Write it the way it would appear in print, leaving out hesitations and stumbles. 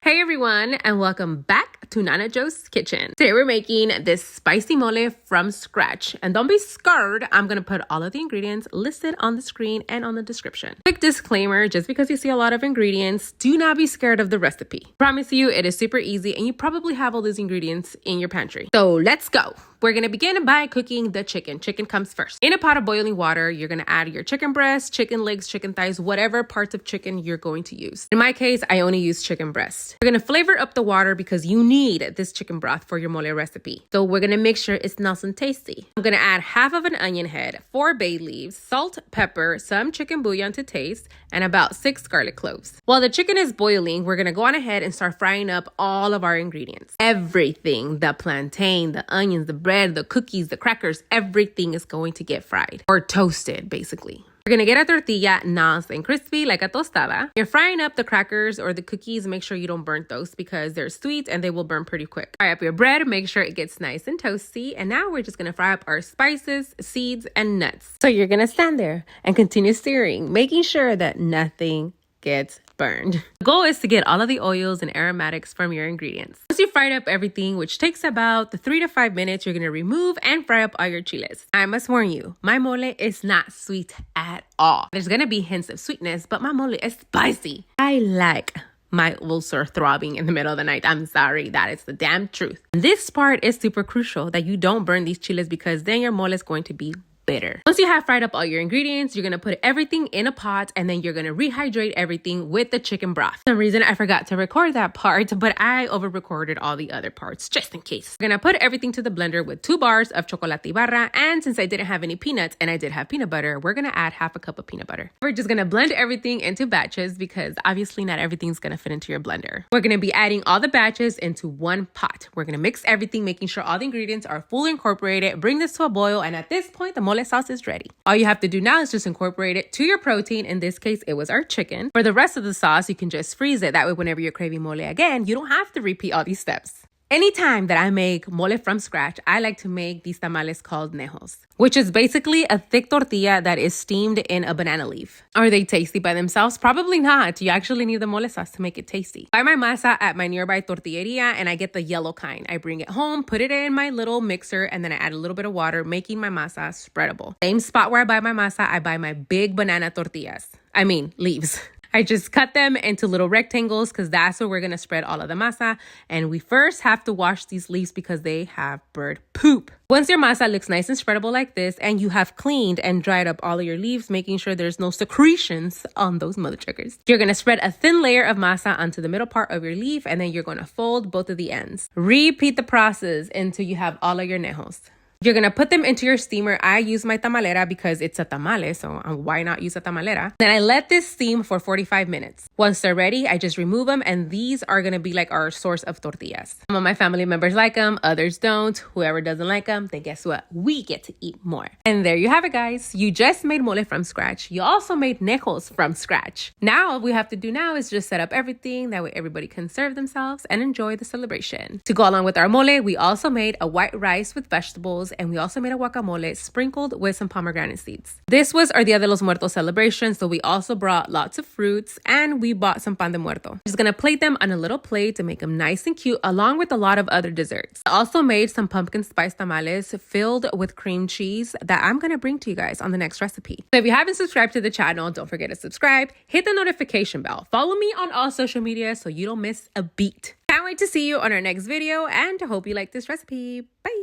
Hey everyone, and welcome back to Nana Joe's Kitchen. Today we're making this spicy mole from scratch. And don't be scared, I'm gonna put all of the ingredients listed on the screen and on the description. Quick disclaimer, just because you see a lot of ingredients, do not be scared of the recipe. Promise you, it is super easy and you probably have all these ingredients in your pantry. So let's go. We're gonna begin by cooking the chicken. Chicken comes first. In a pot of boiling water, you're gonna add your chicken breast, chicken legs, chicken thighs, whatever parts of chicken you're going to use. In my case, I only use chicken breast. We're gonna flavor up the water because you need this chicken broth for your mole recipe. So we're gonna make sure it's nice and tasty. I'm gonna add half of an onion head, 4 bay leaves, salt, pepper, some chicken bouillon to taste, and about 6 garlic cloves. While the chicken is boiling, we're gonna go on ahead and start frying up all of our ingredients. Everything, the plantain, the onions, the bread, the cookies, the crackers, everything is going to get fried or toasted, basically. We're gonna get a tortilla nice and crispy like a tostada. You're frying up the crackers or the cookies. Make sure you don't burn those because they're sweet and they will burn pretty quick. Fry up your bread, make sure it gets nice and toasty. And now we're just gonna fry up our spices, seeds, and nuts. So you're gonna stand there and continue stirring, making sure that nothing gets burned. The goal is to get all of the oils and aromatics from your ingredients. Once you fried up everything, which takes about 3 to 5 minutes, you're gonna remove and fry up all your chiles. I must warn you, my mole is not sweet at all. There's gonna be hints of sweetness, but my mole is spicy. I like my ulcer throbbing in the middle of the night. I'm sorry, that is the damn truth. This part is super crucial, that you don't burn these chiles because then your mole is going to be bitter. Once you have fried up all your ingredients, you're gonna put everything in a pot and then you're gonna rehydrate everything with the chicken broth. For some reason, I forgot to record that part, but I over-recorded all the other parts just in case. We're gonna put everything to the blender with 2 bars of chocolate barra, and since I didn't have any peanuts and I did have peanut butter, we're gonna add half a cup of peanut butter. We're just gonna blend everything into batches because obviously not everything's gonna fit into your blender. We're gonna be adding all the batches into one pot. We're gonna mix everything, making sure all the ingredients are fully incorporated. Bring this to a boil, and at this point, the mole sauce is ready. All you have to do now is just incorporate it to your protein. In this case, it was our chicken. For the rest of the sauce, you can just freeze it. That way, whenever you're craving mole again, you don't have to repeat all these steps. Anytime that I make mole from scratch, I like to make these tamales called Nejos, which is basically a thick tortilla that is steamed in a banana leaf. Are they tasty by themselves? Probably not. You actually need the mole sauce to make it tasty. Buy my masa at my nearby tortilleria and I get the yellow kind. I bring it home, put it in my little mixer, and then I add a little bit of water, making my masa spreadable. Same spot where I buy my masa, I buy my big banana tortillas. Leaves. I just cut them into little rectangles because that's where we're going to spread all of the masa. And we first have to wash these leaves because they have bird poop. Once your masa looks nice and spreadable like this, and you have cleaned and dried up all of your leaves, making sure there's no secretions on those mother chuckers, you're going to spread a thin layer of masa onto the middle part of your leaf, and then you're going to fold both of the ends. Repeat the process until you have all of your nejos. You're going to put them into your steamer. I use my tamalera because it's a tamale, so why not use a tamalera? Then I let this steam for 45 minutes. Once they're ready, I just remove them, and these are going to be like our source of tortillas. Some of my family members like them, others don't. Whoever doesn't like them, then guess what? We get to eat more. And there you have it, guys. You just made mole from scratch. You also made nejos from scratch. Now, all we have to do now is just set up everything. That way everybody can serve themselves and enjoy the celebration. To go along with our mole, we also made a white rice with vegetables, and we also made a guacamole sprinkled with some pomegranate seeds. This was our Dia de los Muertos celebration, so we also brought lots of fruits and we bought some pan de muerto. Just gonna plate them on a little plate to make them nice and cute, along with a lot of other desserts. I also made some pumpkin spice tamales filled with cream cheese that I'm gonna bring to you guys on the next recipe. So if you haven't subscribed to the channel, don't forget to subscribe, hit the notification bell, follow me on all social media so you don't miss a beat. Can't wait to see you on our next video, and hope you like this recipe. Bye!